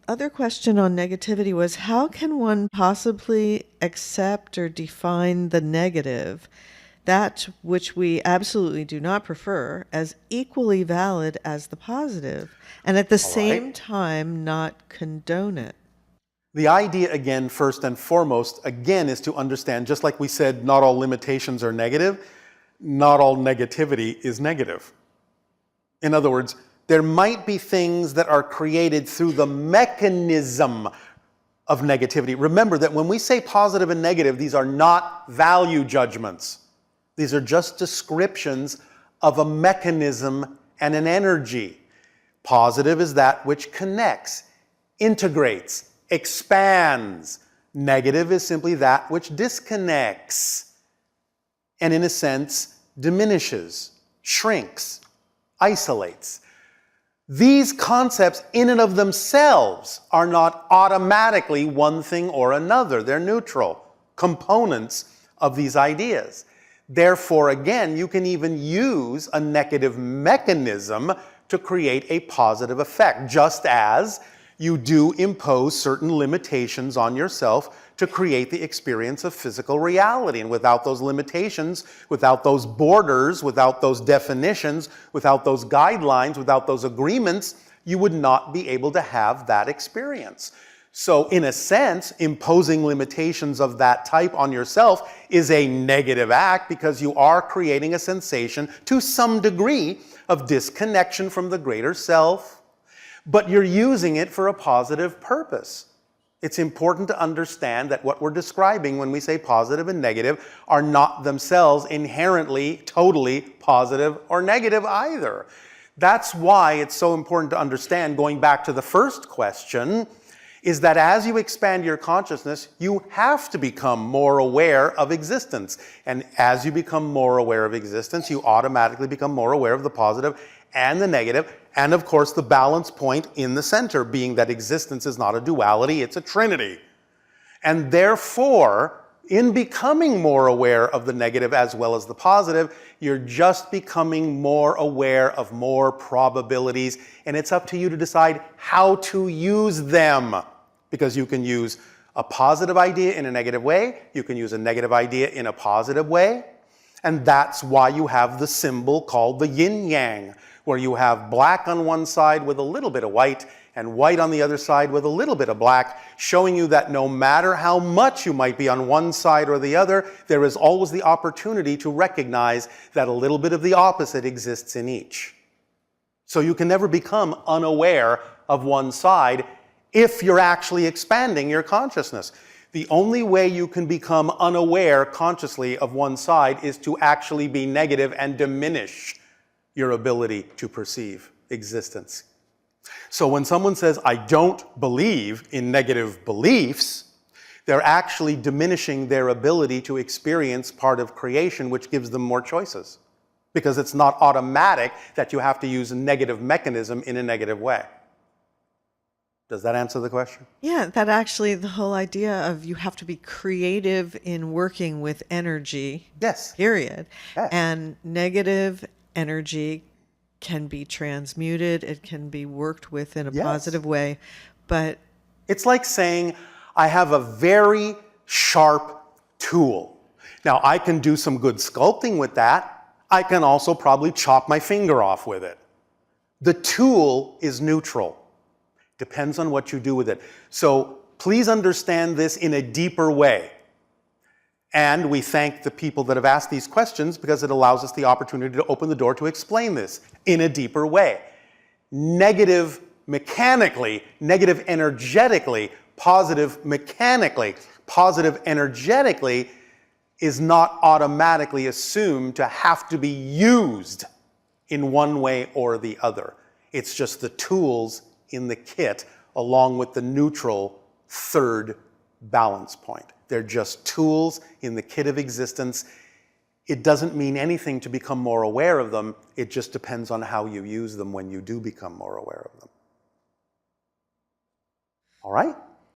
other question on negativity was, how can one possibly accept or define the negative, that which we absolutely do not prefer, as equally valid as the positive, and at the same time not condone it? The idea, again, first and foremost, again, is to understand, just like we said, not all limitations are negative, not all negativity is negative. In other words, there might be things that are created through the mechanism of negativity. Remember that when we say positive and negative, these are not value judgments. These are just descriptions of a mechanism and an energy. Positive is that which connects, integrates, expands. Negative is simply that which disconnects and, in a sense, diminishes, shrinks, isolates. These concepts in and of themselves are not automatically one thing or another. They're neutral components of these ideas. Therefore, again, you can even use a negative mechanism to create a positive effect, just as you do impose certain limitations on yourself to create the experience of physical reality. And without those limitations, without those borders, without those definitions, without those guidelines, without those agreements, you would not be able to have that experience. So in a sense, imposing limitations of that type on yourself is a negative act, because you are creating a sensation to some degree of disconnection from the greater self, but you're using it for a positive purpose. It's important to understand that what we're describing when we say positive and negative are not themselves inherently, totally positive or negative either. That's why it's so important to understand, going back to the first question, is that as you expand your consciousness, you have to become more aware of existence. And as you become more aware of existence, you automatically become more aware of the positive and the negative, and of course the balance point in the center, being that existence is not a duality, it's a trinity. And therefore, in becoming more aware of the negative as well as the positive, you're just becoming more aware of more probabilities, and it's up to you to decide how to use them. Because you can use a positive idea in a negative way, you can use a negative idea in a positive way, and that's why you have the symbol called the yin-yang, where you have black on one side with a little bit of white, and white on the other side with a little bit of black, showing you that no matter how much you might be on one side or the other, there is always the opportunity to recognize that a little bit of the opposite exists in each. So you can never become unaware of one side if you're actually expanding your consciousness. The only way you can become unaware consciously of one side is to actually be negative and diminish your ability to perceive existence. So when someone says, I don't believe in negative beliefs, they're actually diminishing their ability to experience part of creation, which gives them more choices. Because it's not automatic that you have to use a negative mechanism in a negative way. Does that answer the question? Yeah, that actually, the whole idea of you have to be creative in working with energy. Yes. Period. Yes. And negative energy can be transmuted, it can be worked with in a positive way, but it's like saying, I have a very sharp tool. Now, I can do some good sculpting with that. I can also probably chop my finger off with it. The tool is neutral. Depends on what you do with it. So please understand this in a deeper way. And we thank the people that have asked these questions, because it allows us the opportunity to open the door to explain this in a deeper way. Negative mechanically, negative energetically, positive mechanically, positive energetically is not automatically assumed to have to be used in one way or the other. It's just the tools in the kit, along with the neutral third balance point. They're just tools in the kit of existence. It doesn't mean anything to become more aware of them. It just depends on how you use them when you do become more aware of them. All right?